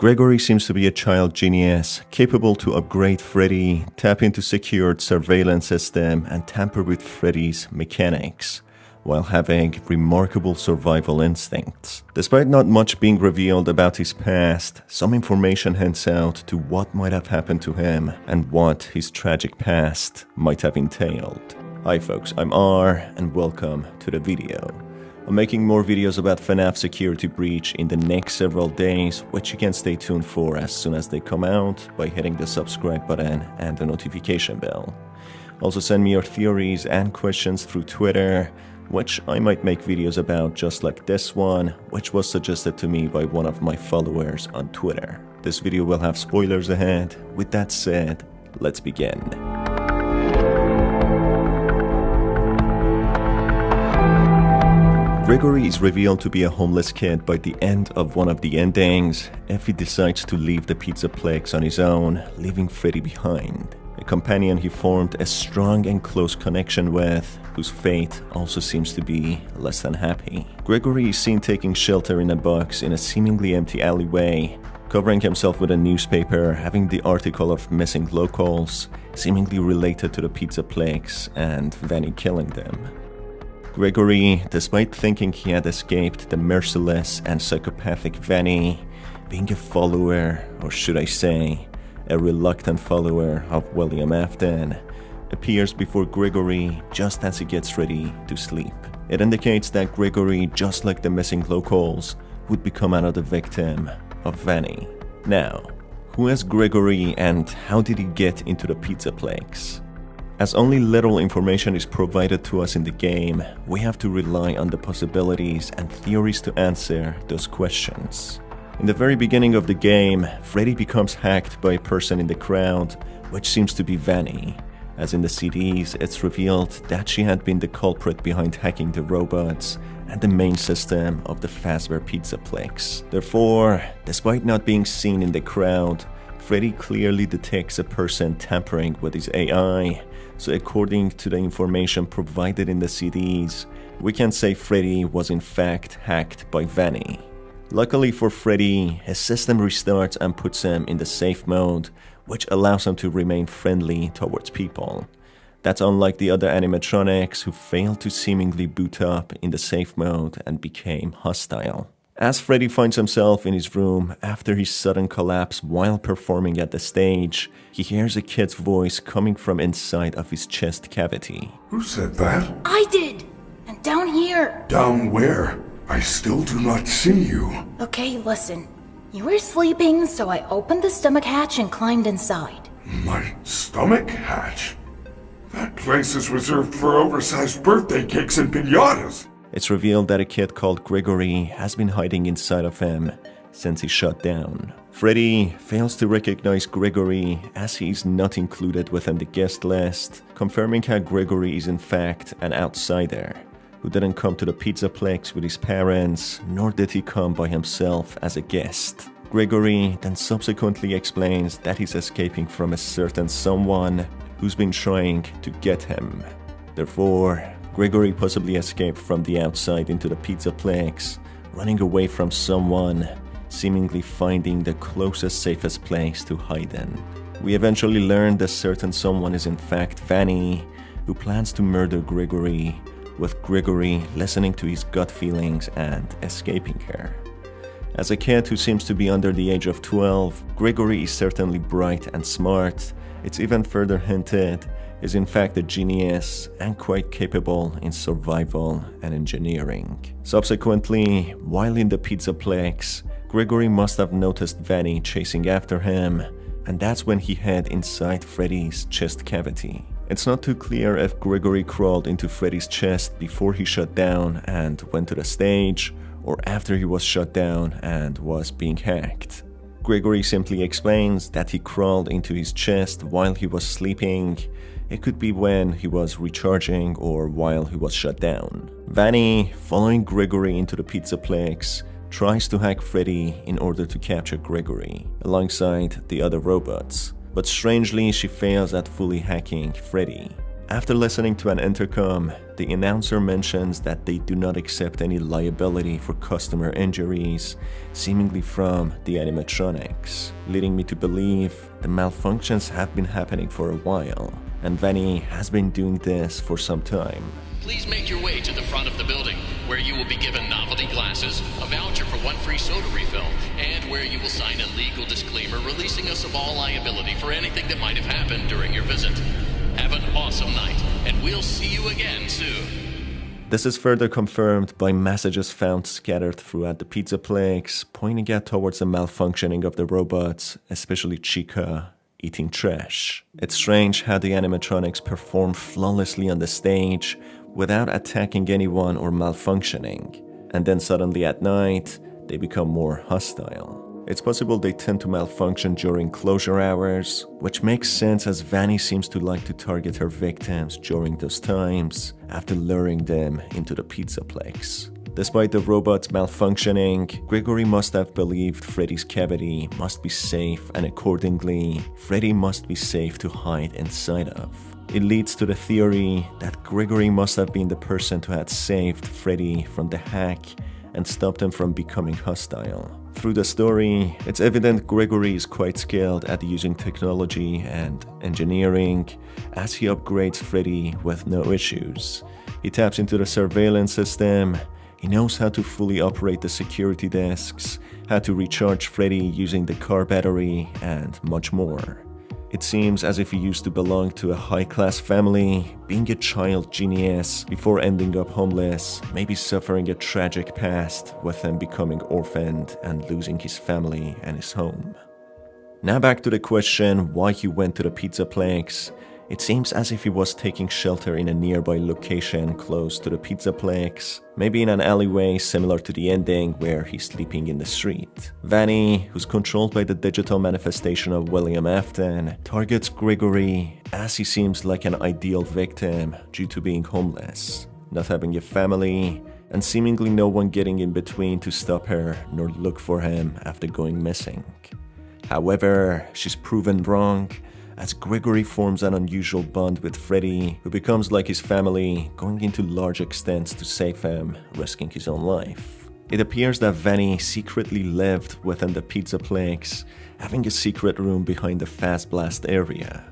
Gregory seems to be a child genius, capable to upgrade Freddy, tap into secured surveillance system, and tamper with Freddy's mechanics, while having remarkable survival instincts. Despite not much being revealed about his past, some information hints out to what might have happened to him and what his tragic past might have entailed. Hi folks, I'm R, and welcome to the video. I'm making more videos about FNAF Security Breach in the next several days, which you can stay tuned for as soon as they come out by hitting the subscribe button and the notification bell. Also send me your theories and questions through Twitter, which I might make videos about just like this one, which was suggested to me by one of my followers on Twitter. This video will have spoilers ahead. With that said, let's begin. Gregory is revealed to be a homeless kid by the end of one of the endings, if he decides to leave the Pizzaplex on his own, leaving Freddy behind. A companion he formed a strong and close connection with, whose fate also seems to be less than happy. Gregory is seen taking shelter in a box in a seemingly empty alleyway, covering himself with a newspaper having the article of missing locals, seemingly related to the Pizzaplex and Vanny killing them. Gregory, despite thinking he had escaped the merciless and psychopathic Vanny, being a follower, or should I say, a reluctant follower of William Afton, appears before Gregory just as he gets ready to sleep. It indicates that Gregory, just like the missing locals, would become another victim of Vanny. Now, who is Gregory and how did he get into the Pizzaplex? As only little information is provided to us in the game, we have to rely on the possibilities and theories to answer those questions. In the very beginning of the game, Freddy becomes hacked by a person in the crowd, which seems to be Vanny. As in the CDs, it's revealed that she had been the culprit behind hacking the robots and the main system of the Fazbear Pizzaplex. Therefore, despite not being seen in the crowd, Freddy clearly detects a person tampering with his AI, so according to the information provided in the CDs, we can say Freddy was in fact hacked by Vanny. Luckily for Freddy, his system restarts and puts him in the safe mode, which allows him to remain friendly towards people. That's unlike the other animatronics who failed to seemingly boot up in the safe mode and became hostile. As Freddy finds himself in his room after his sudden collapse while performing at the stage, he hears a kid's voice coming from inside of his chest cavity. Who said that? I did! And down here! Down where? I still do not see you. Okay, listen. You were sleeping, so I opened the stomach hatch and climbed inside. My stomach hatch? That place is reserved for oversized birthday cakes and piñatas. It's revealed that a kid called Gregory has been hiding inside of him since he shut down. Freddy fails to recognize Gregory as he is not included within the guest list, confirming how Gregory is in fact an outsider who didn't come to the Pizzaplex with his parents, nor did he come by himself as a guest. Gregory then subsequently explains that he's escaping from a certain someone who's been trying to get him. Therefore, Gregory possibly escaped from the outside into the Pizzaplex, running away from someone, seemingly finding the closest, safest place to hide in. We eventually learn that certain someone is in fact Vanny, who plans to murder Gregory, with Gregory listening to his gut feelings and escaping her. As a kid who seems to be under the age of 12, Gregory is certainly bright and smart. It's even further hinted is in fact a genius and quite capable in survival and engineering. Subsequently, while in the Pizzaplex, Gregory must have noticed Vanny chasing after him, and that's when he hid inside Freddy's chest cavity. It's not too clear if Gregory crawled into Freddy's chest before he shut down and went to the stage, or after he was shut down and was being hacked. Gregory simply explains that he crawled into his chest while he was sleeping. It could be when he was recharging or while he was shut down. Vanny, following Gregory into the Pizzaplex, tries to hack Freddy in order to capture Gregory, alongside the other robots. But strangely, she fails at fully hacking Freddy. After listening to an intercom, the announcer mentions that they do not accept any liability for customer injuries, seemingly from the animatronics, leading me to believe the malfunctions have been happening for a while, and Vanny has been doing this for some time. Please make your way to the front of the building, where you will be given novelty glasses, a voucher for 1 free soda refill, and where you will sign a legal disclaimer releasing us of all liability for anything that might have happened during your visit. Have an awesome night, and we'll see you again soon. This is further confirmed by messages found scattered throughout the Pizzaplex, pointing out towards the malfunctioning of the robots, especially Chica, eating trash. It's strange how the animatronics perform flawlessly on the stage without attacking anyone or malfunctioning, and then suddenly at night, they become more hostile. It's possible they tend to malfunction during closure hours, which makes sense as Vanny seems to like to target her victims during those times after luring them into the Pizzaplex. Despite the robots malfunctioning, Gregory must have believed Freddy's cavity must be safe, and accordingly, Freddy must be safe to hide inside of. It leads to the theory that Gregory must have been the person who had saved Freddy from the hack and stopped him from becoming hostile. Through the story, it's evident Gregory is quite skilled at using technology and engineering, as he upgrades Freddy with no issues. He taps into the surveillance system, he knows how to fully operate the security desks, how to recharge Freddy using the car battery, and much more. It seems as if he used to belong to a high-class family, being a child genius before ending up homeless, maybe suffering a tragic past with him becoming orphaned and losing his family and his home. Now back to the question why he went to the Pizzaplex. It seems as if he was taking shelter in a nearby location close to the Pizzaplex, maybe in an alleyway similar to the ending where he's sleeping in the street. Vanny, who's controlled by the digital manifestation of William Afton, targets Gregory as he seems like an ideal victim due to being homeless, not having a family, and seemingly no one getting in between to stop her nor look for him after going missing. However, she's proven wrong, as Gregory forms an unusual bond with Freddy, who becomes like his family, going into large extents to save him, risking his own life. It appears that Vanny secretly lived within the Pizzaplex, having a secret room behind the Fast Blast area,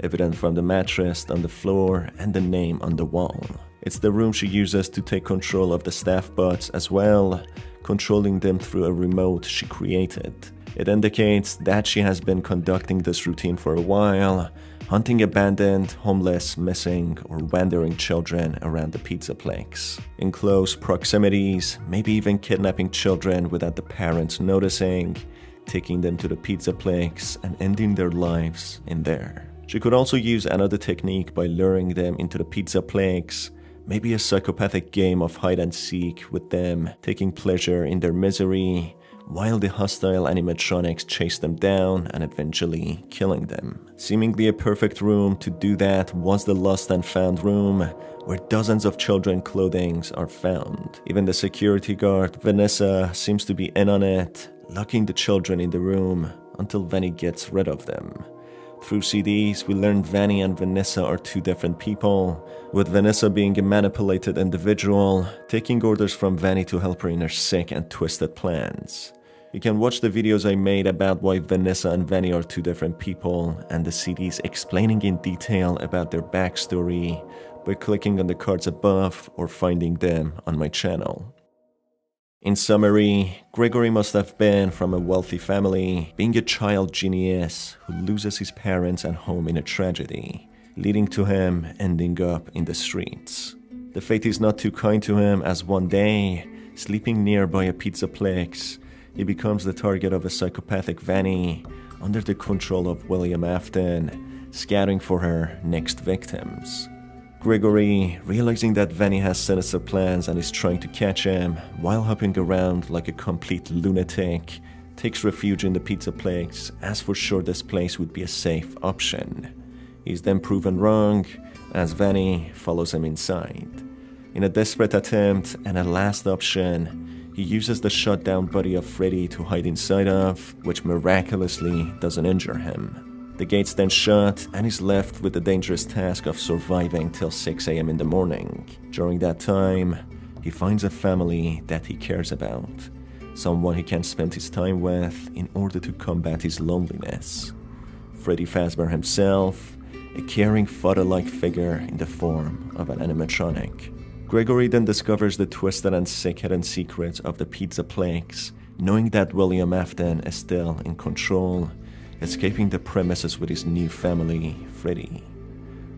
evident from the mattress on the floor and the name on the wall. It's the room she uses to take control of the staff bots as well, controlling them through a remote she created. It indicates that she has been conducting this routine for a while, hunting abandoned, homeless, missing, or wandering children around the Pizzaplex. In close proximities, maybe even kidnapping children without the parents noticing, taking them to the Pizzaplex and ending their lives in there. She could also use another technique by luring them into the Pizzaplex, maybe a psychopathic game of hide and seek with them taking pleasure in their misery, while the hostile animatronics chase them down and eventually killing them. Seemingly a perfect room to do that was the lost and found room, where dozens of children's clothing are found. Even the security guard, Vanessa, seems to be in on it, locking the children in the room until Vanny gets rid of them. Through CDs, we learned Vanny and Vanessa are two different people, with Vanessa being a manipulated individual, taking orders from Vanny to help her in her sick and twisted plans. You can watch the videos I made about why Vanessa and Vanny are two different people, and the CDs explaining in detail about their backstory by clicking on the cards above or finding them on my channel. In summary, Gregory must have been from a wealthy family, being a child genius who loses his parents and home in a tragedy, leading to him ending up in the streets. The fate is not too kind to him, as one day, sleeping nearby a Pizzaplex, he becomes the target of a psychopathic Vanny under the control of William Afton, scouting for her next victims. Gregory, realizing that Vanny has sinister plans and is trying to catch him, while hopping around like a complete lunatic, takes refuge in the Pizzaplex, as for sure this place would be a safe option. He's then proven wrong, as Vanny follows him inside. In a desperate attempt and a last option, he uses the shut-down body of Freddy to hide inside of, which miraculously doesn't injure him. The gates then shut, and he's left with the dangerous task of surviving till 6 a.m. in the morning. During that time, he finds a family that he cares about, someone he can spend his time with in order to combat his loneliness. Freddy Fazbear himself, a caring father-like figure in the form of an animatronic. Gregory then discovers the twisted and sick hidden secrets of the pizza plagues, knowing that William Afton is still in control, escaping the premises with his new family, Freddy.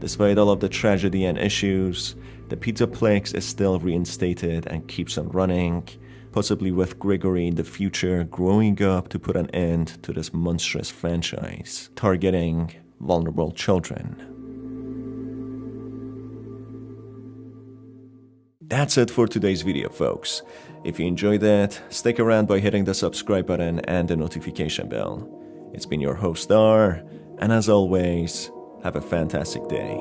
Despite all of the tragedy and issues, the pizza plagues is still reinstated and keeps on running, possibly with Gregory in the future growing up to put an end to this monstrous franchise, targeting vulnerable children. That's it for today's video, folks. If you enjoyed it, stick around by hitting the subscribe button and the notification bell. It's been your host, R, and as always, have a fantastic day.